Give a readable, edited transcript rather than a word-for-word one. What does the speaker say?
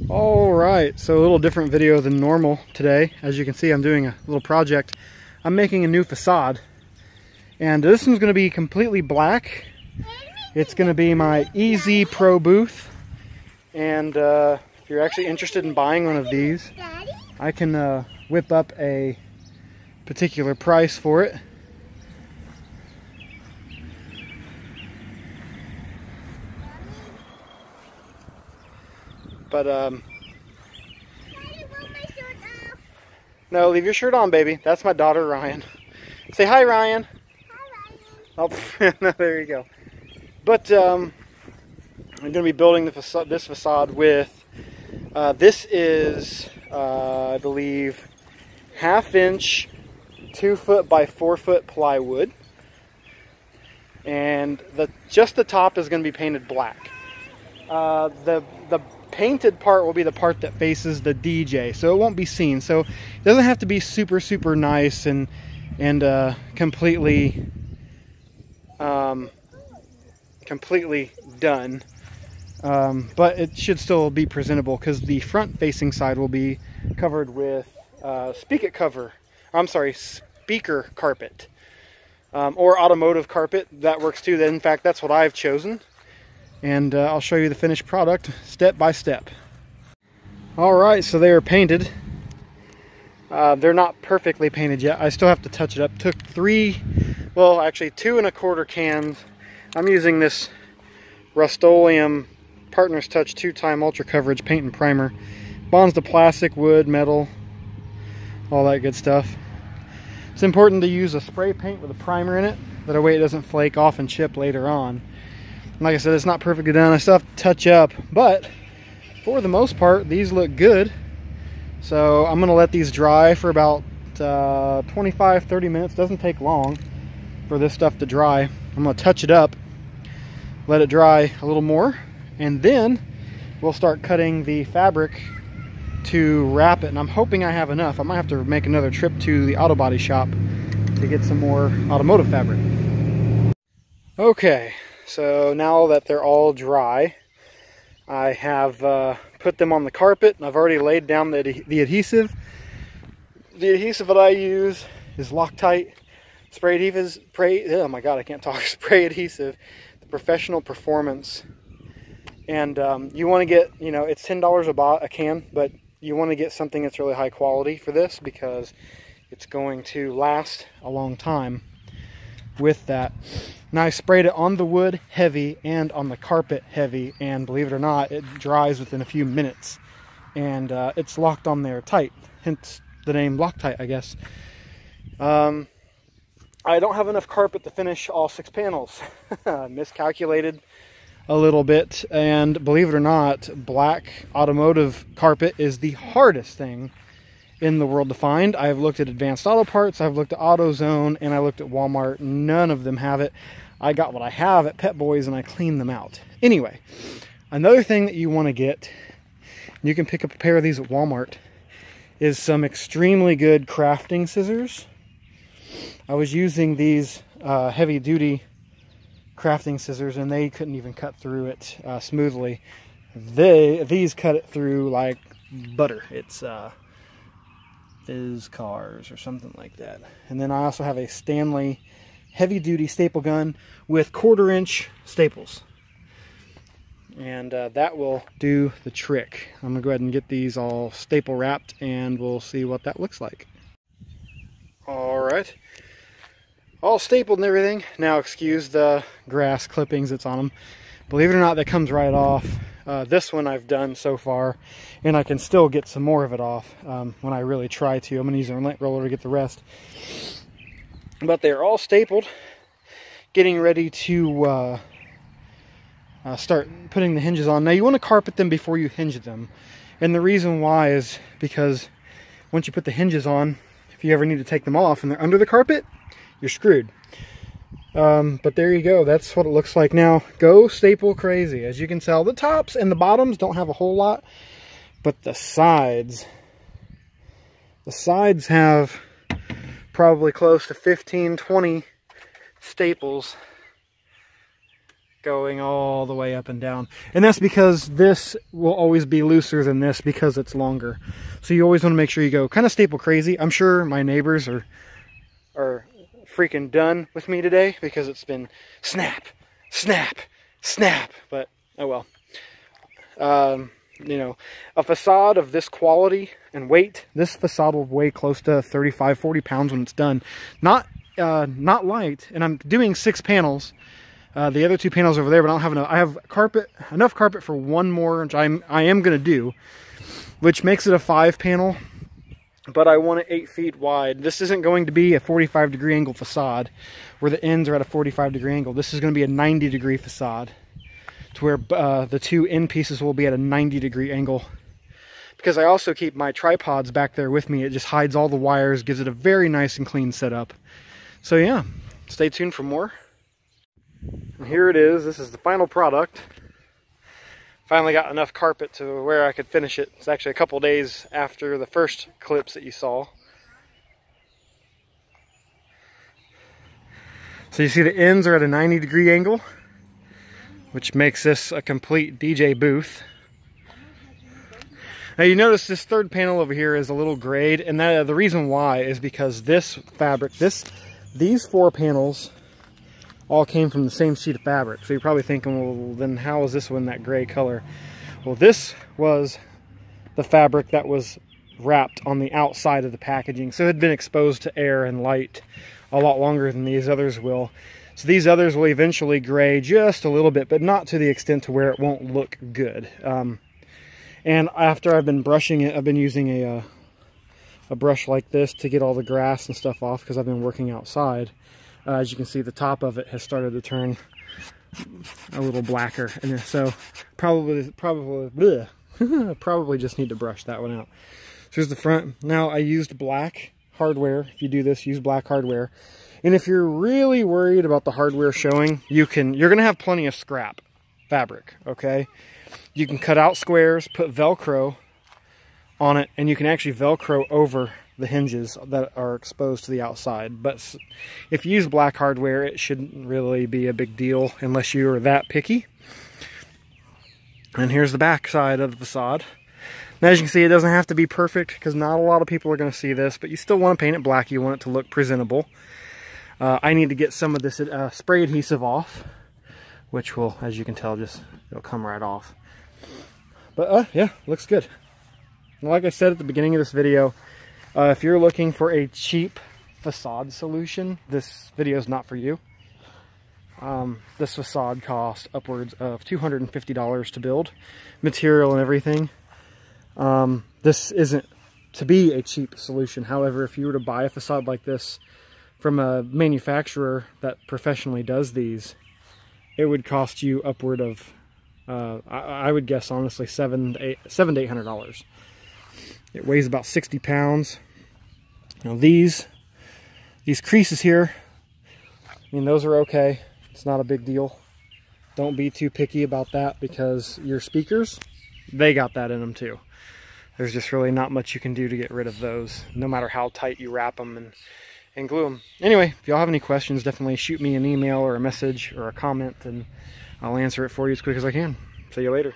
All right, so a little different video than normal today. As you can see, I'm doing a little project. I'm making a new facade, and this one's going to be completely black. It's going to be my EZ Pro booth, and if you're actually interested in buying one of these, I can whip up a particular price for it. But no, leave your shirt on, baby. That's my daughter, Ryan. Say hi, Ryan. Hi, Ryan. Oh, there you go. But I'm going to be building the facade, this facade with, this is, I believe, 1/2 inch, 2 foot by 4 foot plywood. And just the top is going to be painted black. The painted part will be the part that faces the DJ, so it won't be seen. So it doesn't have to be super nice and completely done, but it should still be presentable because the front facing side will be covered with speaker carpet, or automotive carpet. That works too. In fact, that's what I've chosen. And I'll show you the finished product step by step. All right, so they are painted. They're not perfectly painted yet. I still have to touch it up. Took 2 1/4 cans. I'm using this Rust-Oleum Partners Touch 2-time ultra coverage paint and primer. Bonds to plastic, wood, metal, all that good stuff. It's important to use a spray paint with a primer in it, that way it doesn't flake off and chip later on. Like I said, it's not perfectly done. I still have to touch up, but for the most part, these look good. So I'm going to let these dry for about 25-30 minutes. Doesn't take long for this stuff to dry. I'm going to touch it up, let it dry a little more, and then we'll start cutting the fabric to wrap it. And I'm hoping I have enough. I might have to make another trip to the auto body shop to get some more automotive fabric. Okay. So now that they're all dry, I have put them on the carpet, and I've already laid down the adhesive. The adhesive that I use is Loctite spray adhesive. Oh my God, I can't talk. Spray adhesive, the Professional Performance. And you want to get, it's $10 a can, but you want to get something that's really high quality for this because it's going to last a long time with that. Now I sprayed it on the wood heavy and on the carpet heavy, and believe it or not, it dries within a few minutes, and it's locked on there tight, hence the name Loctite, I guess. I don't have enough carpet to finish all 6 panels. Miscalculated a little bit, and believe it or not, black automotive carpet is the hardest thing in the world to find. I've looked at Advanced Auto Parts, I've looked at AutoZone, and I looked at Walmart. None of them have it. I got what I have at Pet Boys, and I cleaned them out. Anyway, another thing that you want to get, you can pick up a pair of these at Walmart, is some extremely good crafting scissors. I was using these heavy duty crafting scissors, and they couldn't even cut through it smoothly. These cut it through like butter. It's Fizz Cars or something like that. And then I also have a Stanley heavy duty staple gun with 1/4 inch staples, and that will do the trick. I'm gonna go ahead and get these all staple wrapped, and we'll see what that looks like. All right, all stapled and everything. Now excuse the grass clippings that's on them. Believe it or not, that comes right off. This one I've done so far, and I can still get some more of it off when I really try to. I'm going to use a lint roller to get the rest. But they're all stapled, getting ready to start putting the hinges on. Now you want to carpet them before you hinge them. And the reason why is because once you put the hinges on, if you ever need to take them off and they're under the carpet, you're screwed. But there you go. That's what it looks like now. Go staple crazy. As you can tell, the tops and the bottoms don't have a whole lot, but the sides have probably close to 15-20 staples going all the way up and down. And that's because this will always be looser than this because it's longer. So you always want to make sure you go kind of staple crazy. I'm sure my neighbors are freaking done with me today because it's been snap, snap, snap. But oh well. You know, a facade of this quality and weight, this facade will weigh close to 35-40 pounds when it's done. Not light. And I'm doing 6 panels. The other 2 panels over there, but I don't have enough. I have enough carpet for one more, which I am going to do, which makes it a 5 panel, but I want it 8 feet wide. This isn't going to be a 45-degree angle facade where the ends are at a 45-degree angle. This is going to be a 90-degree facade to where the 2 end pieces will be at a 90-degree angle. Because I also keep my tripods back there with me. It just hides all the wires, gives it a very nice and clean setup. So yeah, stay tuned for more. And here it is. This is the final product. Finally got enough carpet to where I could finish it. It's actually a couple days after the first clips that you saw. So you see the ends are at a 90-degree angle, which makes this a complete DJ booth. Now you notice this third panel over here is a little grayed, and the reason why is because this fabric, these 4 panels all came from the same sheet of fabric. So you're probably thinking, well, then how is this one that gray color? Well, this was the fabric that was wrapped on the outside of the packaging. So it had been exposed to air and light a lot longer than these others will. So these others will eventually gray just a little bit, but not to the extent to where it won't look good. And after I've been brushing it, I've been using a brush like this to get all the grass and stuff off because I've been working outside. As you can see, the top of it has started to turn a little blacker, and so probably just need to brush that one out. So here's the front. Now I used black hardware. If you do this, use black hardware. And if you're really worried about the hardware showing, you're gonna have plenty of scrap fabric. Okay, you can cut out squares, put Velcro on it, and you can actually Velcro over the hinges that are exposed to the outside. But if you use black hardware, it shouldn't really be a big deal unless you are that picky. And here's the back side of the facade. Now, as you can see, it doesn't have to be perfect because not a lot of people are going to see this, but you still want to paint it black. You want it to look presentable. I need to get some of this spray adhesive off, which will, as you can tell, it'll come right off. But yeah, looks good. And like I said at the beginning of this video, if you're looking for a cheap facade solution, this video is not for you. This facade cost upwards of $250 to build, material and everything. This isn't to be a cheap solution. However, if you were to buy a facade like this from a manufacturer that professionally does these, it would cost you upward of, I would guess honestly, $700 to $800. It weighs about 60 pounds. Now these creases here, I mean, those are okay. It's not a big deal. Don't be too picky about that because your speakers, they got that in them too. There's just really not much you can do to get rid of those, no matter how tight you wrap them and glue them. Anyway, if y'all have any questions, definitely shoot me an email or a message or a comment, and I'll answer it for you as quick as I can. See you later.